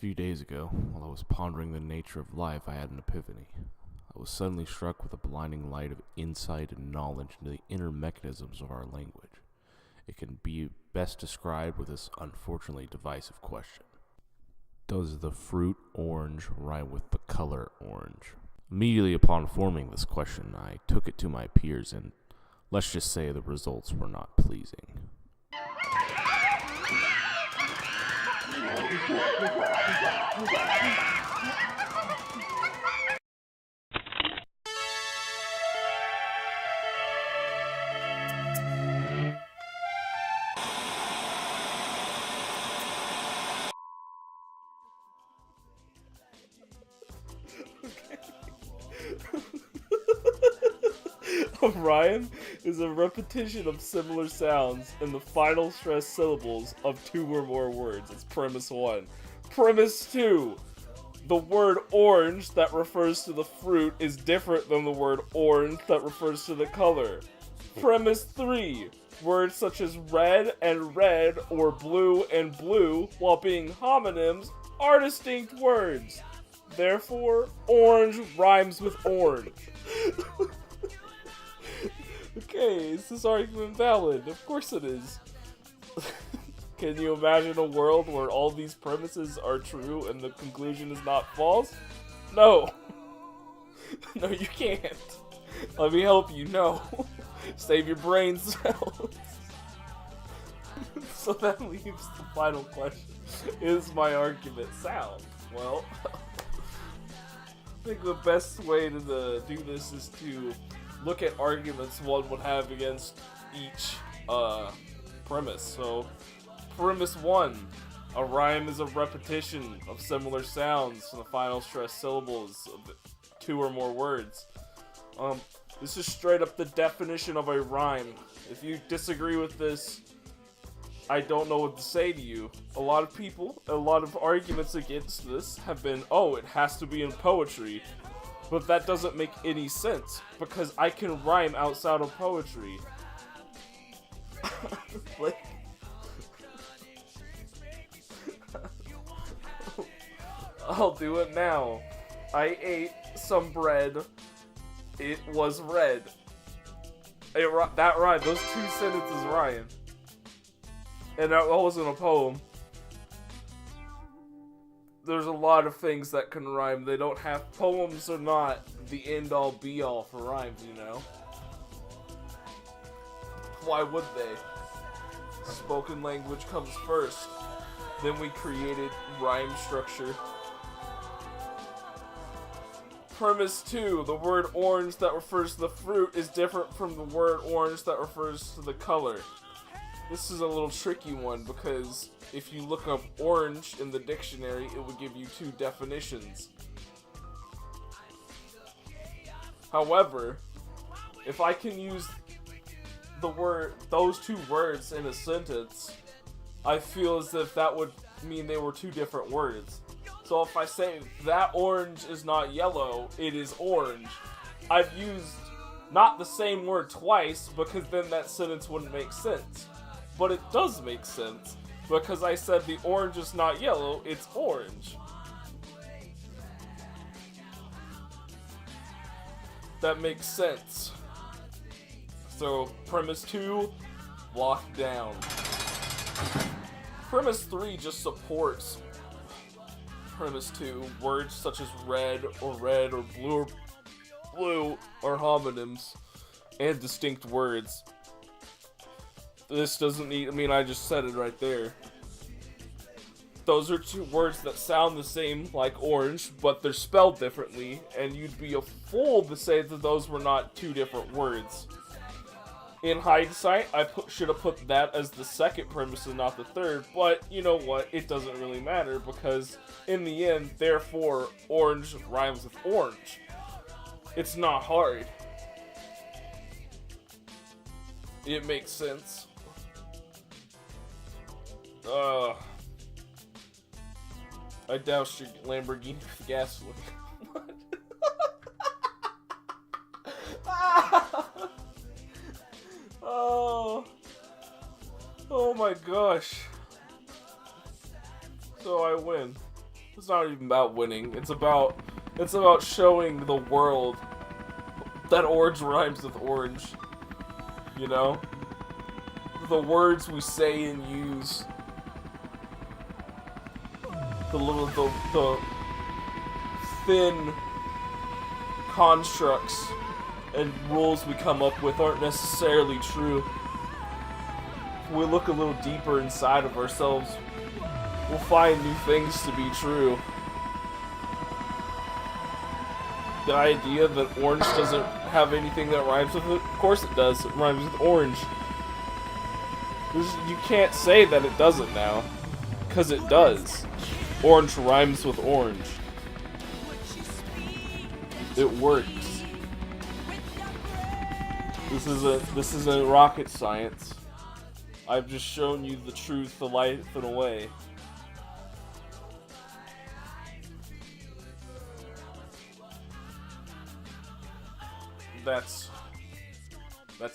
few days ago, while I was pondering the nature of life, I had an epiphany. I was suddenly struck with a blinding light of insight and knowledge into the inner mechanisms of our language. It can be best described with this unfortunately divisive question. Does the fruit orange rhyme with the color orange? Immediately upon forming this question, I took it to my peers, and let's just say the results were not pleasing. A rhyme is a repetition of similar sounds in the final stressed syllables of two or more words. It's premise 1. Premise 2. The word orange that refers to the fruit is different than the word orange that refers to the color. Premise 3. Words such as red and red or blue and blue, while being homonyms, are distinct words. Therefore, orange rhymes with orange. Okay, is this argument valid? Of course it is. Can you imagine a world where all these premises are true and the conclusion is not false? No. No, you can't. Let me help you. No. Save your brain cells. So that leaves the final question. Is my argument sound? Well, I think the best way to do this is to look at arguments one would have against each premise. So, premise 1, a rhyme is a repetition of similar sounds in the final stressed syllables of two or more words. This is straight up the definition of a rhyme. If you disagree with this, I don't know what to say to you. A lot of arguments against this have been, oh, it has to be in poetry. But that doesn't make any sense, because I can rhyme outside of poetry. Like, I'll do it now. I ate some bread. It was red. That rhymed. Those two sentences rhyme. And that wasn't a poem. There's a lot of things that can rhyme. They don't have... Poems are not the end-all be-all for rhymes, you know? Why would they? Spoken language comes first. Then we created rhyme structure. Premise 2. The word orange that refers to the fruit is different from the word orange that refers to the color. This is a little tricky one because if you look up orange in the dictionary, it would give you two definitions. However, if I can use those two words in a sentence, I feel as if that would mean they were two different words. So if I say that orange is not yellow, it is orange, I've used not the same word twice because then that sentence wouldn't make sense. But it does make sense, because I said the orange is not yellow, it's orange. That makes sense. So, premise 2, locked down. Premise 3 just supports premise 2. Words such as red or blue are homonyms and distinct words. This doesn't need, I just said it right there. Those are two words that sound the same, like orange, but they're spelled differently, and you'd be a fool to say that those were not two different words. In hindsight, I should have put that as the second premise and not the third, but you know what, it doesn't really matter, because in the end, therefore, orange rhymes with orange. It's not hard. It makes sense. I doused your Lamborghini with gasoline. What? Oh my gosh. So I win. It's not even about winning. It's about showing the world that orange rhymes with orange. You know? The words we say and use. The thin constructs and rules we come up with aren't necessarily true. If we look a little deeper inside of ourselves, we'll find new things to be true. The idea that orange doesn't have anything that rhymes with it, of course it does. It rhymes with orange. You can't say that it doesn't now, because it does. Orange rhymes with orange. It works. This isn't rocket science. I've just shown you the truth, the light, and a way. That's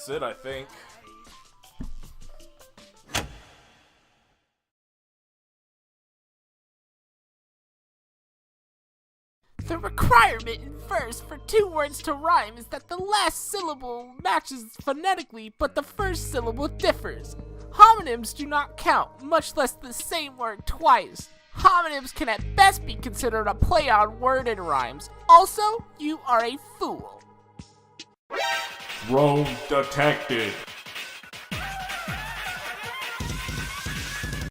it, I think. The requirement in verse for two words to rhyme is that the last syllable matches phonetically, but the first syllable differs. Homonyms do not count, much less the same word twice. Homonyms can at best be considered a play on word and rhymes. Also, you are a fool. Rome detected.